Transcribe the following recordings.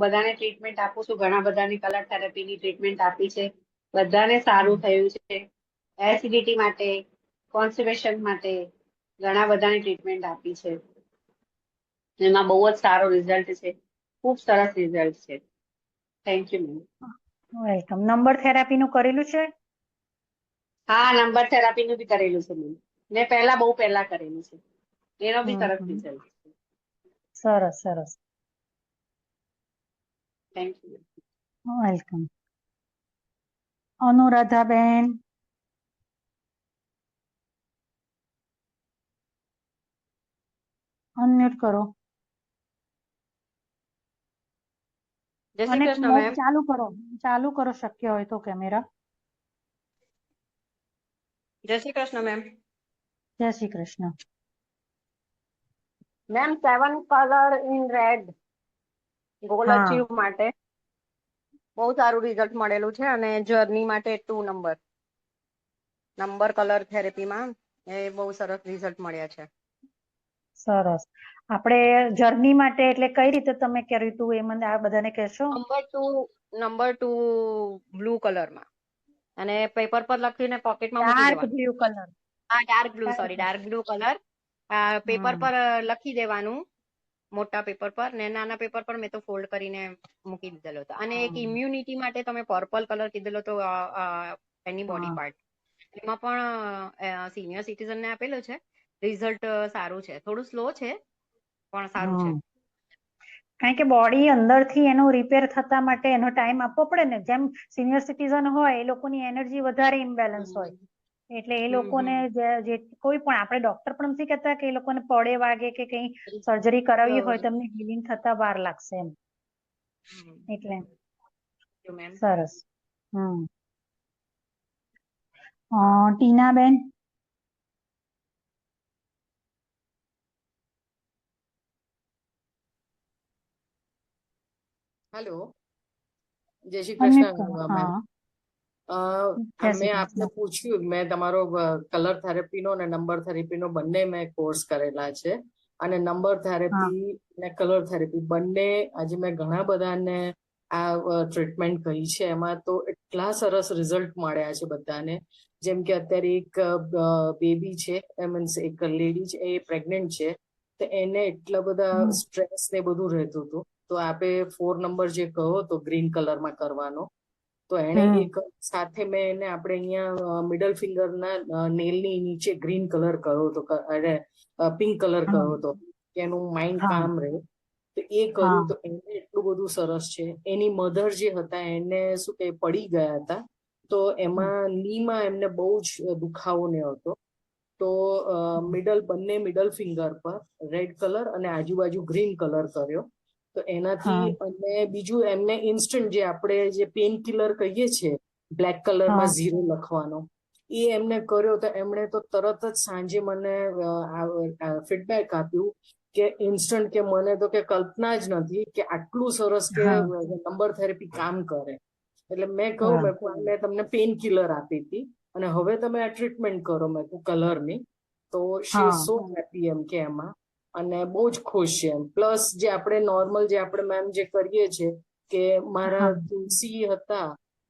બધાને ટ્રીટમેન્ટ આપું છું, ઘણા બધાની કલર થેરાપીની ટ્રીટમેન્ટ આપી છે, બધાને સારું થયું છે. એસિડિટી માટે, કોન્સ્ટિપેશન માટે ઘણા બધાની ટ્રીટમેન્ટ આપી છે. એમાં બહુ જ સારો રિઝલ્ટ છે, ખૂબ સરસ રિઝલ્ટ છે. Thank you ma'am. Welcome. Number થેરાપીનું કરેલું છે? હા, નંબર થેરાપીનું બી કરેલું છે મેમ. મેં બહુ પહેલા કરેલું છે. એનો બી સરસ રિઝલ્ટ છે. સરસ સરસ. Thank you. વેલકમ. અનુરાધાબેન. અનમ્યુટ કરો અને ચાલુ કરો શક્ય હોય તો કેમેરા. જય શ્રી કૃષ્ણ મેમ. જય Shri Krishna ma'am. 7 colour in red goal achieve માટે બહુ સારું રિઝલ્ટ મળેલું છે, અને જર્ની માટે 2 નંબર કલર થેરેપીમાં એ બહુ સરસ રિઝલ્ટ મળ્યા છે. સરસ. આપણે જર્ની માટે એટલે કઈ રીતે તમે કર્યું હતું એ મને આ બધાને કહેશો? નંબર 2 બ્લુ કલરમાં, અને પેપર પર લખીને પોકેટમાં મૂકી ડાર્ક દેવાનું. Blue colour. હા, ડાર્ક બ્લુ કલર. પેપર પર લખી દેવાનું, મોટા પેપર પર, ને નાના પેપર પર મેં તો ફોલ્ડ કરીને મૂકી દીધેલો હતો. અને એક ઇમ્યુનિટી માટે તમે પર્પલ કલર કીધેલો તો એની બોડી પાર્ટ, એમાં પણ સિનિયર સિટીઝન ને આપેલો છે. રિઝલ્ટ સારું છે, થોડું સ્લો છે પણ સારું છે. કારણ કે બોડી અંદરથી એનો રિપેર થતા માટે એનો ટાઈમ આપવો પડે ને. જેમ સિનિયર સિટીઝન હોય એ લોકોની એનર્જી વધારે ઇમ્બેલેન્સ હોય, એટલે એ લોકોને જે કોઈ પણ આપણે ડોક્ટર પણ નથી કહેતા કે એ લોકોને પડે વાગે કે કઈ સર્જરી કરાવી હોય તમને હિલિંગ થતા વાર લાગશે એમ. એટલે સરસ. ટીનાબેન. હેલો, જય શ્રી કૃષ્ણ મેમ. મેં આપને પૂછ્યું, મેં તમારો કલર થેરેપીનો અને નંબર થેરેપીનો બંને મેં કોર્સ કરેલા છે, અને નંબર થેરેપી ને કલર થેરેપી બંને આજે મેં ઘણા બધાને આ ટ્રીટમેન્ટ કરી છે. એમાં તો એટલા સરસ રિઝલ્ટ મળ્યા છે બધાને. જેમ કે અત્યારે એક બેબી છે, મીન્સ એક લેડી છે, એ પ્રેગ્નન્ટ છે, તો એને એટલા બધા સ્ટ્રેસ ને બધું રહેતું હતું. તો આપે 4 નંબર જે કહો તો ગ્રીન કલરમાં કરવાનો, તો એને એક સાથે મેં એને આપણે અહીંયા મિડલ ફિંગરના નેલની નીચે ગ્રીન કલર કર્યો હતો, અરે પિંક કલર કર્યો હતો, કે એનું માઇન્ડ કામ રહે. તો એ કર્યું તો એને એટલું બધું સરસ છે. એની મધર જે હતા એને શું કે પડી ગયા હતા, તો એમાં નીમાં એમને બહુ જ દુખાવો ને હતો. તો બંને મિડલ ફિંગર પર રેડ કલર અને આજુબાજુ ગ્રીન કલર કર્યો. તો એનાથી, અને બીજું એમને ઇન્સ્ટન્ટ જે આપણે જે પેઇન કિલર કહીએ છીએ, બ્લેક કલરમાં 0 લખવાનો, એ એમને કર્યો. તો એમણે તો તરત જ સાંજે મને ફીડબેક આપ્યું કે ઇન્સ્ટન્ટ, કે મને તો કે કલ્પના જ નથી કે આટલું સરસ કે નંબર થેરેપી કામ કરે. એટલે મેં કહું, મેં તમને પેઇન કિલર આપી હતી અને હવે તમે આ ટ્રીટમેન્ટ કરો મેં કહું કલરની, તો શી ઇઝ સો હેપી એમ કે એમાં, અને બહુ જ ખુશ છે એમ. પ્લસ જે આપણે નોર્મલ જે આપણે મેમ જે કરીએ છીએ કે મારા તુલસી હતા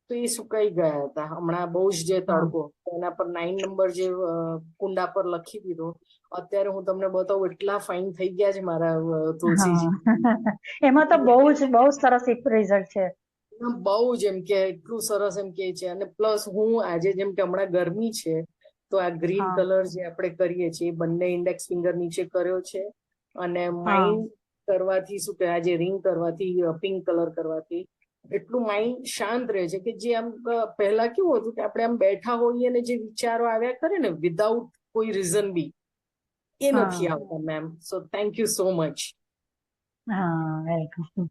તો એ સુકાઈ ગયા હતા હમણાં બહુ જ, જે તડકો એના પર 9 નંબર જે કુંડા પર લખી દીધો. અત્યારે હું તમને બતાવું, એટલા ફાઇન થઈ ગયા છે મારા તુલસીજી. એમાં તો બહુ સરસ રિઝલ્ટ છે. બહુ જ એમ કે એટલું સરસ એમ કે છે. અને પ્લસ હું આજે જેમ કે હમણાં ગરમી છે, તો આ ગ્રીન કલર જે આપણે કરીએ છીએ, બંને ઇન્ડેક્સ ફિંગર નીચે કર્યો છે. અને માઇન્ડ કરવાથી શું કે આજે રિંગ કરવાથી, પિંક કલર કરવાથી એટલું માઇન્ડ શાંત રહે છે કે જે આમ પહેલા કેવું હતું કે આપણે આમ બેઠા હોઈએ ને જે વિચારો આવ્યા કરે ને વિધાઉટ કોઈ રીઝન બી, એ નથી આવતા ma'am. So thank you so much. Welcome.